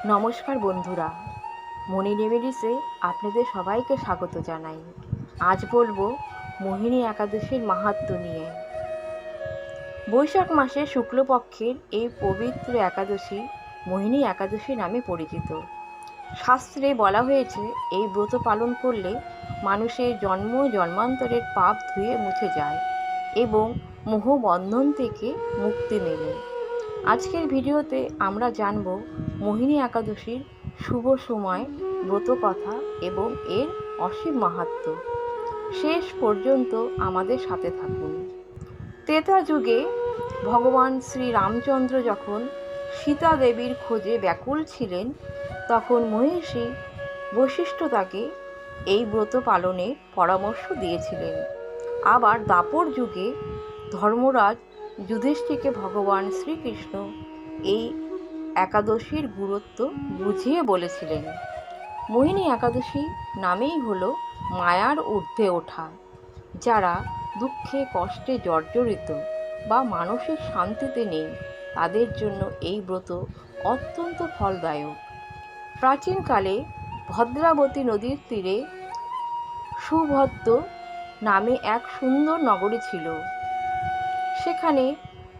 নমস্কার বন্ধুরা, মনি রেমেডিসে আপনাদের সবাইকে স্বাগত জানাই। আজ বলবো মোহিনী একাদশীর মাহাত্ম্য নিয়ে। বৈশাখ মাসে শুক্লপক্ষের এই পবিত্র একাদশী মোহিনী একাদশী নামে পরিচিত। শাস্ত্রে বলা হয়েছে এই ব্রত পালন করলে মানুষের জন্ম জন্মান্তরের পাপ ধুয়ে মুছে যায় এবং মোহবন্ধন থেকে মুক্তি মেলে। আজকের ভিডিওতে আমরা জানব মোহিনী একাদশীর শুভ সময়, ব্রত কথা এবং এর অসীম মাহাত্ম্য। শেষ পর্যন্ত আমাদের সাথে থাকুন। ত্রেতা যুগে ভগবান শ্রী রামচন্দ্র যখন সীতা দেবীর খোঁজে ব্যাকুল ছিলেন, তখন মহিষী বশিষ্ঠ তাকে এই ব্রত পালনের পরামর্শ দিয়েছিলেন। আবার দাপর যুগে ধর্মরাজ যুধিষ্ঠিরকে ভগবান শ্রীকৃষ্ণ এই একাদশীর গুরুত্ব বুঝিয়ে বলেছিলেন। মোহিনী একাদশী নামেই হলো মায়ার ঊর্ধ্বে ওঠা। যারা দুঃখে কষ্টে জর্জরিত বা মানসিক শান্তিতে নেই, তাদের জন্য এই ব্রত অত্যন্ত ফলদায়ক। প্রাচীনকালে ভদ্রাবতী নদীর তীরে সুভদ্র নামে এক সুন্দর নগরী ছিল। সেখানে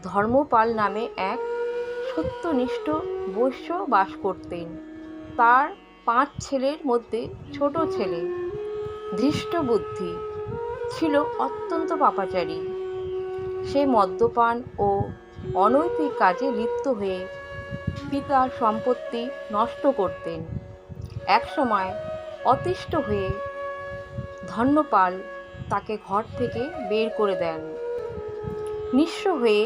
ধর্মপাল নামে এক সত্যনিষ্ঠ বৈশ্য বাস করতেন। তার 5 ছেলের মধ্যে ছোট ছেলে ধৃষ্টবুদ্ধি ছিল অত্যন্ত পাপাচারী। সে মদ্যপান ও অনৈতিক কাজে লিপ্ত হয়ে পিতার সম্পত্তি নষ্ট করতেন। একসময় অতিষ্ঠ হয়ে ধর্মপাল তাকে ঘর থেকে বের করে দেন। নিঃস্ব হয়ে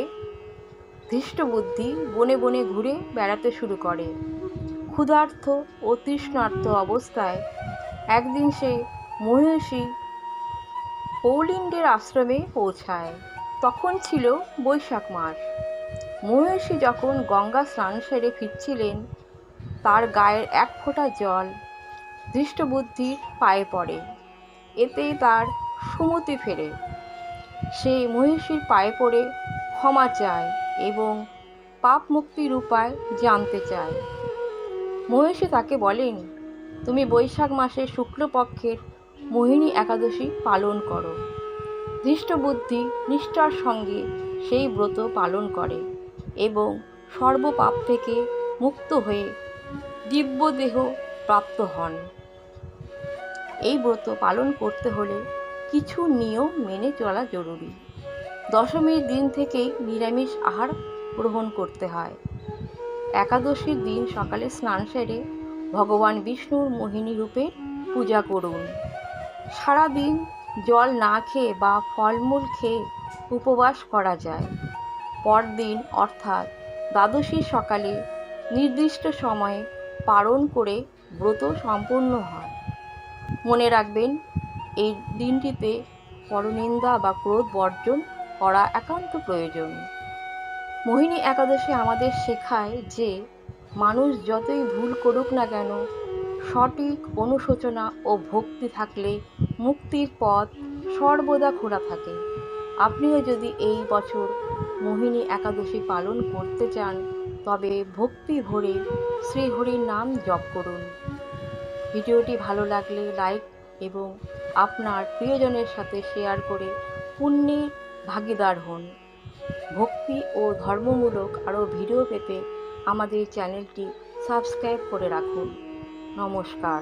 ধৃষ্টবুদ্ধি বনে বনে ঘুরে বেড়াতে শুরু করে। ক্ষুধার্ত ও তৃষ্ণার্ত অবস্থায় একদিন সে মহিষী কৌলিন্যের আশ্রমে পৌঁছায়। তখন ছিল বৈশাখ মাস। মহিষী যখন গঙ্গা স্নান সেরে ফিরছিলেন, তার গায়ের এক ফোঁটা জল ধৃষ্টবুদ্ধির পায়ে পড়ে। এতেই তার সুমতি ফেরে। সে মহিষীর পায়ে পড়ে ক্ষমা চায় এবং পাপ মুক্তির উপায় জানতে চায়। মহিষী তাকে বলেন, তুমি বৈশাখ মাসের শুক্লপক্ষের মোহিনী একাদশী পালন করো। ধৃষ্টবুদ্ধি নিষ্ঠার সঙ্গে সেই ব্রত পালন করে এবং সর্বপাপ থেকে মুক্ত হয়ে দিব্যদেহ প্রাপ্ত হন। এই ব্রত পালন করতে হলে কিছু নিয়ম মেনে চলা জরুরি। দশমীর দিন থেকেই নিরামিষ আহার গ্রহণ করতে হয়। একাদশীর দিন সকালে স্নান সেরে ভগবান বিষ্ণুর মোহিনী রূপের পূজা করুন। সারাদিন জল না খেয়ে বা ফলমূল খেয়ে উপবাস করা যায়। পরদিন অর্থাৎ দ্বাদশীর সকালে নির্দিষ্ট সময়ে পারণ করে ব্রত সম্পূর্ণ হয়। মনে রাখবেন, এই দিনটিতে পরনিন্দা বা ক্রোধ বর্জন করা একান্ত প্রয়োজন। মোহিনী একাদশী আমাদের শেখায় যে মানুষ যতই ভুল করুক না কেন, সঠিক অনুশোচনা ও ভক্তি থাকলে মুক্তির পথ সর্বদা খোলা থাকে। আপনিও যদি এই বছর মোহিনী একাদশী পালন করতে চান, তবে ভক্তি ভরে শ্রীহরির নাম জপ করুন। ভিডিওটি ভালো লাগলে লাইক এবং আপনার প্রিয়জনের সাথে শেয়ার করে পুণ্যের ভাগীদার হন। ভক্তি ও ধর্মমূলক আরও ভিডিও পেতে আমাদের চ্যানেলটি সাবস্ক্রাইব করে রাখুন। নমস্কার।